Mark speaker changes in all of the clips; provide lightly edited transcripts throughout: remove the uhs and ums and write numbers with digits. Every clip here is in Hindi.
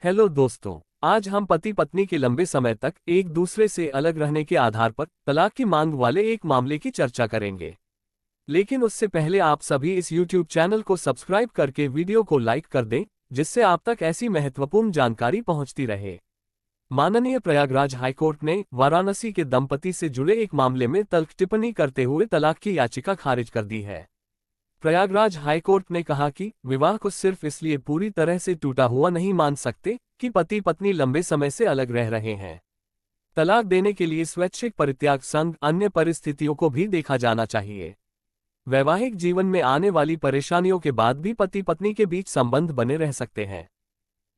Speaker 1: हेलो दोस्तों। आज हम पति पत्नी के लंबे समय तक एक दूसरे से अलग रहने के आधार पर तलाक की मांग वाले एक मामले की चर्चा करेंगे। लेकिन उससे पहले आप सभी इस YouTube चैनल को सब्सक्राइब करके वीडियो को लाइक कर दें, जिससे आप तक ऐसी महत्वपूर्ण जानकारी पहुंचती रहे। माननीय प्रयागराज हाईकोर्ट ने वाराणसी के दंपति से जुड़े एक मामले में तल्ख टिप्पणी करते हुए तलाक की याचिका खारिज कर दी है। प्रयागराज हाईकोर्ट ने कहा कि विवाह को सिर्फ इसलिए पूरी तरह से टूटा हुआ नहीं मान सकते कि पति पत्नी लंबे समय से अलग रह रहे हैं। तलाक देने के लिए स्वैच्छिक परित्याग संग अन्य परिस्थितियों को भी देखा जाना चाहिए। वैवाहिक जीवन में आने वाली परेशानियों के बाद भी पति पत्नी के बीच संबंध बने रह सकते हैं।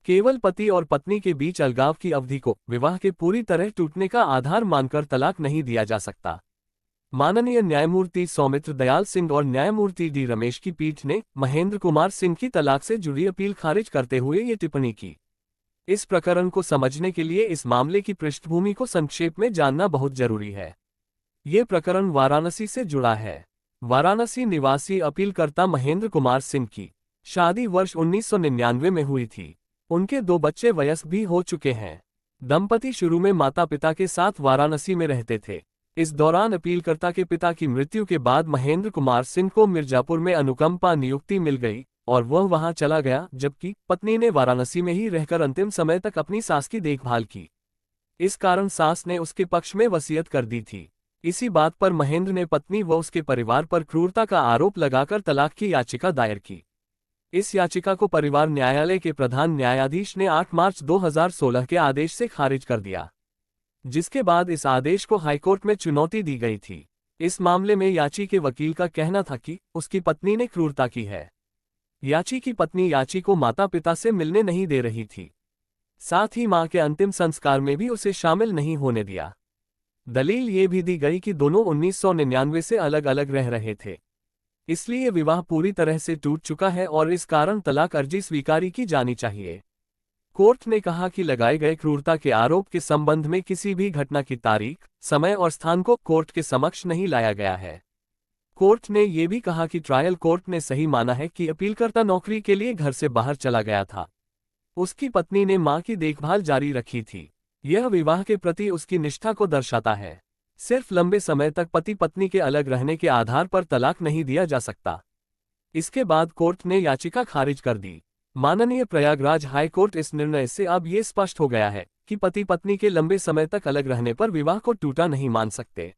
Speaker 1: केवल पति और पत्नी के बीच अलगाव की अवधि को विवाह के पूरी तरह टूटने का आधार मानकर तलाक नहीं दिया जा सकता। माननीय न्यायमूर्ति सौमित्र दयाल सिंह और न्यायमूर्ति डी रमेश की पीठ ने महेंद्र कुमार सिंह की तलाक से जुड़ी अपील खारिज करते हुए ये टिप्पणी की। इस प्रकरण को समझने के लिए इस मामले की पृष्ठभूमि को संक्षेप में जानना बहुत जरूरी है। ये प्रकरण वाराणसी से जुड़ा है। वाराणसी निवासी अपीलकर्ता महेंद्र कुमार सिंह की शादी वर्ष 1999 में हुई थी। उनके 2 बच्चे वयस्क भी हो चुके हैं। दंपति शुरू में माता पिता के साथ वाराणसी में रहते थे। इस दौरान अपीलकर्ता के पिता की मृत्यु के बाद महेंद्र कुमार सिंह को मिर्जापुर में अनुकंपा नियुक्ति मिल गई और वह वहां चला गया, जबकि पत्नी ने वाराणसी में ही रहकर अंतिम समय तक अपनी सास की देखभाल की। इस कारण सास ने उसके पक्ष में वसीयत कर दी थी। इसी बात पर महेंद्र ने पत्नी व उसके परिवार पर क्रूरता का आरोप लगाकर तलाक की याचिका दायर की। इस याचिका को परिवार न्यायालय के प्रधान न्यायाधीश ने 8 मार्च 2016 के आदेश से खारिज कर दिया, जिसके बाद इस आदेश को हाईकोर्ट में चुनौती दी गई थी। इस मामले में याची के वकील का कहना था कि उसकी पत्नी ने क्रूरता की है। याची की पत्नी याची को माता पिता से मिलने नहीं दे रही थी, साथ ही मां के अंतिम संस्कार में भी उसे शामिल नहीं होने दिया। दलील ये भी दी गई कि दोनों 1999 से अलग अलग रह रहे थे, इसलिए विवाह पूरी तरह से टूट चुका है और इस कारण तलाक अर्जी स्वीकारी की जानी चाहिए। कोर्ट ने कहा कि लगाए गए क्रूरता के आरोप के संबंध में किसी भी घटना की तारीख, समय और स्थान को कोर्ट के समक्ष नहीं लाया गया है। कोर्ट ने यह भी कहा कि ट्रायल कोर्ट ने सही माना है कि अपीलकर्ता नौकरी के लिए घर से बाहर चला गया था। उसकी पत्नी ने मां की देखभाल जारी रखी थी। यह विवाह के प्रति उसकी निष्ठा को दर्शाता है। सिर्फ लंबे समय तक पति पत्नी के अलग रहने के आधार पर तलाक नहीं दिया जा सकता। इसके बाद कोर्ट ने याचिका खारिज कर दी। माननीय प्रयागराज हाईकोर्ट इस निर्णय से अब ये स्पष्ट हो गया है कि पति पत्नी के लंबे समय तक अलग रहने पर विवाह को टूटा नहीं मान सकते।